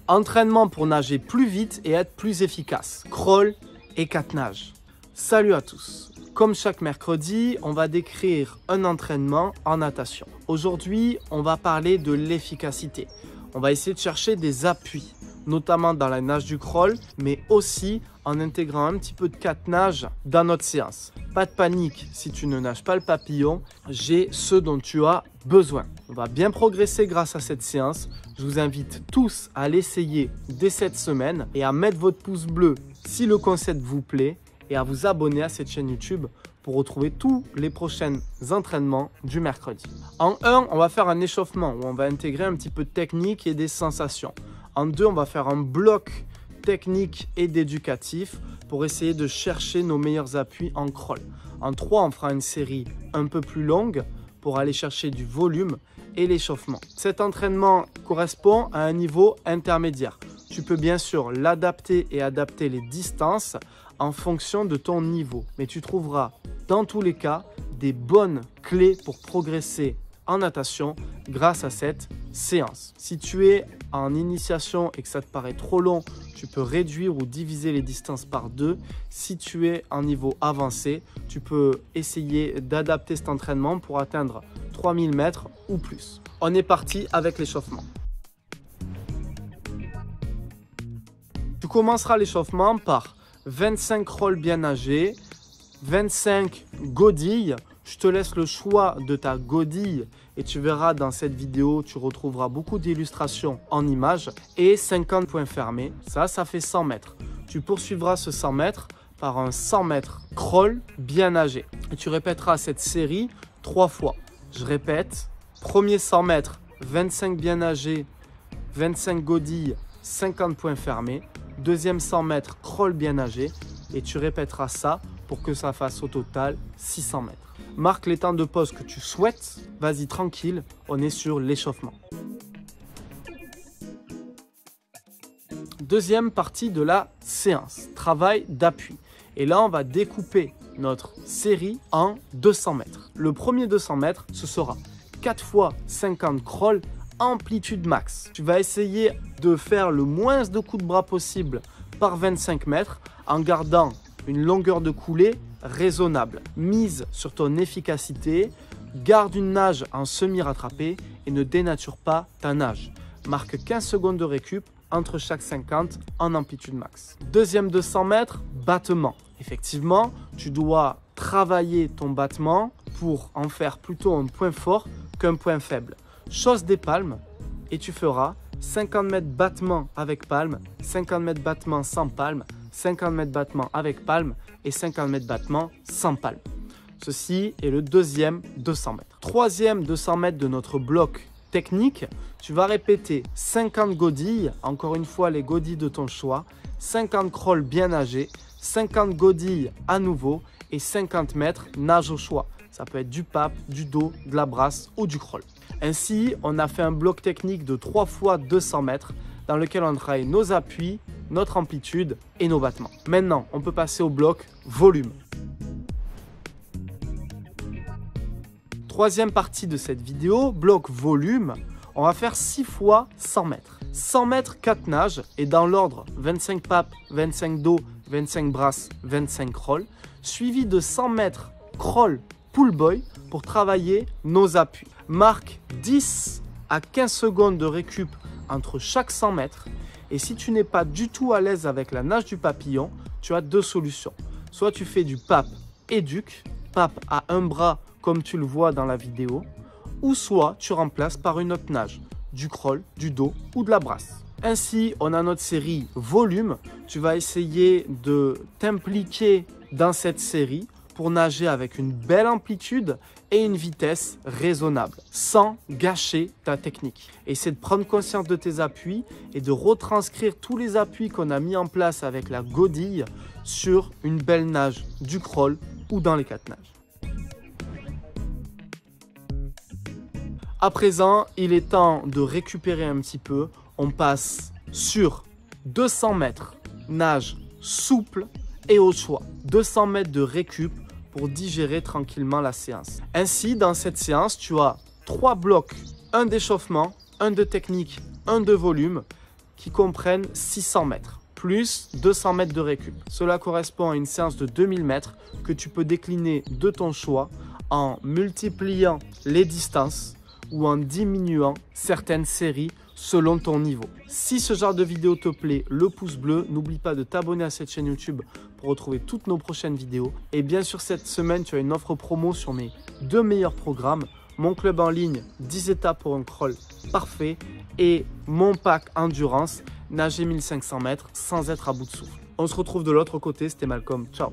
Entraînement pour nager plus vite et être plus efficace. Crawl et 4 nages. Salut à tous. Comme chaque mercredi, on va décrire un entraînement en natation. Aujourd'hui, on va parler de l'efficacité. On va essayer de chercher des appuis, notamment dans la nage du crawl, mais aussi en intégrant un petit peu de 4 nages dans notre séance. Pas de panique si tu ne nages pas le papillon, j'ai ce dont tu as besoin. On va bien progresser grâce à cette séance. Je vous invite tous à l'essayer dès cette semaine et à mettre votre pouce bleu si le concept vous plaît et à vous abonner à cette chaîne YouTube pour retrouver tous les prochains entraînements du mercredi. En 1, on va faire un échauffement où on va intégrer un petit peu de technique et des sensations. En 2, on va faire un bloc technique et d'éducatif pour essayer de chercher nos meilleurs appuis en crawl. En 3, on fera une série un peu plus longue pour aller chercher du volume et l'échauffement. Cet entraînement correspond à un niveau intermédiaire. Tu peux bien sûr l'adapter et adapter les distances en fonction de ton niveau. Mais tu trouveras dans tous les cas des bonnes clés pour progresser en natation grâce à cette séance. Si tu es en initiation et que ça te paraît trop long, tu peux réduire ou diviser les distances par 2. Si tu es en niveau avancé, tu peux essayer d'adapter cet entraînement pour atteindre 3000 mètres ou plus. On est parti avec l'échauffement. Tu commenceras l'échauffement par 25 crawls bien nagés, 25 godilles. Je te laisse le choix de ta godille et tu verras dans cette vidéo, tu retrouveras beaucoup d'illustrations en images et 50 points fermés. Ça fait 100 mètres. Tu poursuivras ce 100 mètres par un 100 mètres crawl bien nagé. Et tu répéteras cette série 3 fois. Je répète, premier 100 mètres, 25 bien nagés, 25 godilles, 50 points fermés. Deuxième 100 mètres, crawl bien nagé. Et tu répéteras ça pour que ça fasse au total 600 mètres. Marque les temps de pause que tu souhaites. Vas-y tranquille, on est sur l'échauffement. Deuxième partie de la séance, travail d'appui. Et là, on va découper notre série en 200 mètres. Le premier 200 mètres, ce sera 4 fois 50 crawl amplitude max. Tu vas essayer de faire le moins de coups de bras possible par 25 mètres en gardant une longueur de coulée raisonnable. Mise sur ton efficacité, garde une nage en semi-rattrapé et ne dénature pas ta nage. Marque 15 secondes de récup entre chaque 50 en amplitude max. Deuxième 200 mètres, battement. Effectivement, tu dois travailler ton battement pour en faire plutôt un point fort qu'un point faible. Chausse des palmes et tu feras 50 mètres battement avec palme, 50 mètres battement sans palme, 50 mètres battement avec palme et 50 mètres battement sans palme. Ceci est le deuxième 200 mètres. Troisième 200 mètres de notre bloc technique, tu vas répéter 50 godilles, encore une fois les godilles de ton choix, 50 crawls bien nagés, 50 godilles à nouveau et 50 mètres nage au choix. Ça peut être du pape, du dos, de la brasse ou du crawl. Ainsi, on a fait un bloc technique de 3 fois 200 mètres dans lequel on travaille nos appuis, notre amplitude et nos battements. Maintenant, on peut passer au bloc volume. Troisième partie de cette vidéo, bloc volume, on va faire 6 fois 100 mètres. 100 mètres, 4 nages et dans l'ordre 25 papes, 25 dos, 25 brasses, 25 crawl, suivi de 100 mètres crawl pull boy pour travailler nos appuis. Marque 10 à 15 secondes de récup entre chaque 100 mètres. Et si tu n'es pas du tout à l'aise avec la nage du papillon, tu as 2 solutions. Soit tu fais du pape éduc, pape à un bras comme tu le vois dans la vidéo, ou soit tu remplaces par une autre nage, du crawl, du dos ou de la brasse. Ainsi, on a notre série volume. Tu vas essayer de t'impliquer dans cette série pour nager avec une belle amplitude et une vitesse raisonnable, sans gâcher ta technique. Essaie de prendre conscience de tes appuis et de retranscrire tous les appuis qu'on a mis en place avec la godille sur une belle nage du crawl ou dans les 4 nages. À présent, il est temps de récupérer un petit peu. On passe sur 200 mètres, nage souple et au choix. 200 mètres de récup pour digérer tranquillement la séance. Ainsi, dans cette séance, tu as 3 blocs, un d'échauffement, un de technique, un de volume, qui comprennent 600 mètres, plus 200 mètres de récup. Cela correspond à une séance de 2000 mètres que tu peux décliner de ton choix en multipliant les distances ou en diminuant certaines séries selon ton niveau. Si ce genre de vidéo te plaît, le pouce bleu, n'oublie pas de t'abonner à cette chaîne YouTube pour retrouver toutes nos prochaines vidéos. Et bien sûr, cette semaine, tu as une offre promo sur mes 2 meilleurs programmes. Mon club en ligne, 10 étapes pour un crawl parfait et mon pack endurance, nager 1500 mètres sans être à bout de souffle. On se retrouve de l'autre côté, c'était Malcolm. Ciao.